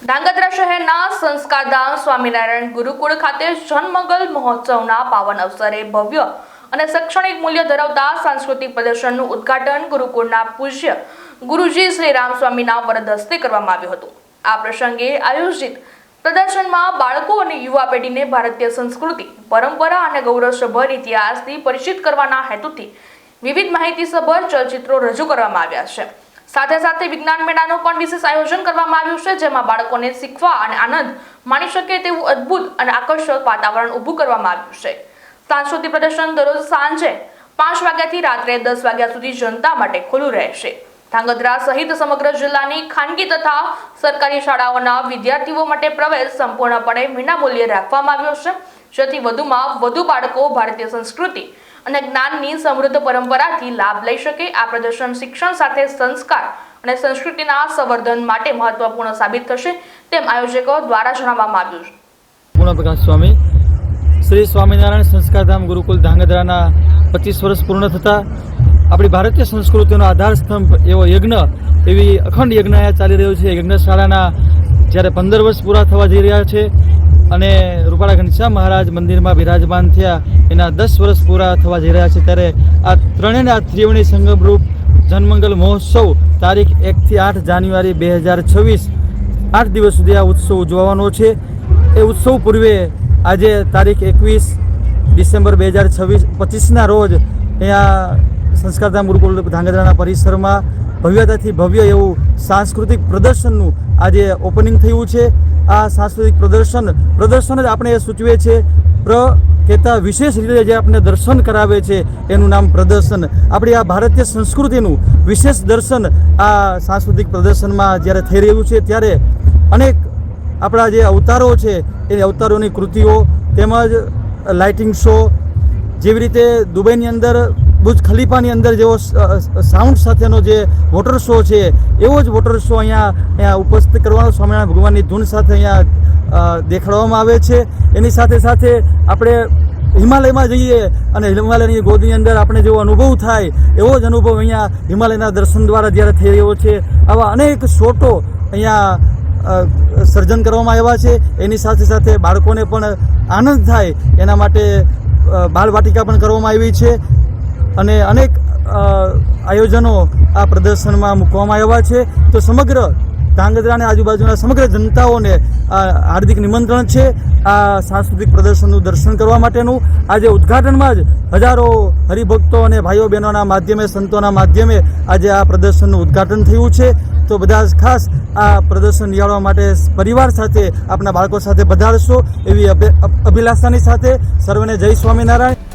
ધાંગધ્રા શહેરના સંસ્કારધામ સ્વામિનારાયણ ગુરુકુળ ખાતે જન્મગલ મહોત્સવના પાવન અવસરે ભવ્ય અને શૈક્ષણિક મૂલ્ય ધરાવતા સાંસ્કૃતિક પ્રદર્શનનું ઉદ્ઘાટન ગુરુકુળના પૂજ્ય ગુરુજી શ્રી રામ સ્વામીના વરદ હસ્તે કરવામાં આવ્યું હતું। આ પ્રસંગે આયોજિત પ્રદર્શનમાં બાળકો અને યુવા પેઢીને ભારતીય સંસ્કૃતિ, પરંપરા અને ગૌરવસભર ઇતિહાસથી પરિચિત કરવાના હેતુથી વિવિધ માહિતીસભર ચલચિત્રો રજૂ કરવામાં આવ્યા છે। સાથે સાથે વિજ્ઞાન મેળાનું પણ વિશેષ આયોજન કરવામાં આવ્યું છે, જેમાં બાળકોને શીખવા અને આનંદ માણી શકે તેવું અદ્ભુત અને આકર્ષક વાતાવરણ ઊભું કરવામાં આવ્યું છે। સાંસ્કૃતિક પ્રદર્શન દરરોજ સાંજે 5 વાગ્યાથી રાત્રે 10 વાગ્યા સુધી જનતા માટે ખુલ્લું રહેશે। ધાંગધ્રા સહિત સમગ્ર જિલ્લાની ખાનગી તથા સરકારી શાળાઓના વિદ્યાર્થીઓ માટે પ્રવેશ સંપૂર્ણપણે વિનામૂલ્યે રાખવામાં આવ્યો છે, જેથી વધુમાં વધુ બાળકો ભારતીય સંસ્કૃતિ અને જ્ઞાનની સમૃદ્ધ પરંપરાથી લાભ લઈ શકે। આ પ્રદર્શન શિક્ષણ સાથે સંસ્કાર અને સંસ્કૃતિના સંવર્ધન માટે મહત્વપૂર્ણ સાબિત થશે તેમ આયોજકો દ્વારા જણાવવામાં આવ્યું છે। પૂર્ણપ્રકાશ સ્વામી શ્રી સ્વામિનારાયણ સંસ્કારધામ ગુરુકુલ ધાંગધ્રાના 25 વર્ષ પૂર્ણ થતા આપણી ભારતીય સંસ્કૃતિનો આધારસ્તંભ એવો યજ્ઞ, એવી અખંડ યજ્ઞ ચાલી રહ્યો છે। યજ્ઞશાળાના જ્યારે 15 વર્ષ પૂરા થવા જઈ રહ્યા છે અને રૂપાળા ઘનશ્યામ મહારાજ મંદિરમાં બિરાજમાન થયા એના 10 વર્ષ પૂરા થવા જઈ રહ્યા છે, ત્યારે આ ત્રણેયના ત્રિવેણી સંગમરૂપ જન્મંગલ મહોત્સવ તારીખ 1 થી 8 જાન્યુઆરી 2026 8 દિવસ સુધી આ ઉત્સવ ઉજવવાનો છે। એ ઉત્સવ પૂર્વે આજે તારીખ 21 ડિસેમ્બર 2025ના રોજ અહીંયા સંસ્કારધામ ગુરુકુળ ધાંગધ્રાના પરિસરમાં ભવ્યતાથી ભવ્ય એવું સાંસ્કૃતિક પ્રદર્શનનું આજે ઓપનિંગ થયું છે। આ સાંસ્કૃતિક પ્રદર્શન જ આપણે એ સૂચવે છે, કહેતા વિશેષ રીતે જે આપણે દર્શન કરાવે છે એનું નામ પ્રદર્શન। આપણી આ ભારતીય સંસ્કૃતિનું વિશેષ દર્શન આ સાંસ્કૃતિક પ્રદર્શનમાં જ્યારે થઈ રહ્યું છે, ત્યારે અનેક આપણા જે અવતારો છે એ અવતારોની કૃતિઓ તેમજ લાઇટિંગ શો, જેવી રીતે દુબઈની અંદર બુર્જ ખલીફાની અંદર જેવો સાઉન્ડ સાથેનો જે વોટર શો છે એવો જ વોટર શો અહીંયા ઉપસ્થિત કરવાનો સ્વામિનારાયણ ભગવાનની ધૂન સાથે અહીંયા દેખાડવામાં આવે છે। એની સાથે સાથે આપણે હિમાલયમાં જઈએ અને હિમાલયની ગોદની અંદર આપણે જેવો અનુભવ થાય એવો જ અનુભવ અહીંયા હિમાલયના દર્શન દ્વારા જ્યારે થઈ રહ્યો છે। આવા અનેક શોટો અહીંયા સર્જન કરવામાં આવ્યા છે। એની સાથે સાથે બાળકોને પણ આનંદ થાય એના માટે બાળવાટિકા પણ કરવામાં આવી છે અને અનેક આયોજનો આ પ્રદર્શનમાં મૂકવામાં આવ્યા છે। તો સમગ્ર ધાંગધ્રા અને આજુબાજુના સમગ્ર જનતાઓને હાર્દિક નિમંત્રણ છે આ સાંસ્કૃતિક પ્રદર્શનનું દર્શન કરવા માટેનું। આજે ઉદ્ઘાટનમાં જ હજારો હરિભક્તો અને ભાઈઓ બહેનોના માધ્યમે, સંતોના માધ્યમે આજે આ પ્રદર્શનનું ઉદ્ઘાટન થયું છે। તો બધા જ ખાસ આ પ્રદર્શન નિહાળવા માટે પરિવાર સાથે, આપણા બાળકો સાથે પધારશો એવી અભિલાષાની સાથે સર્વને જય સ્વામિનારાયણ।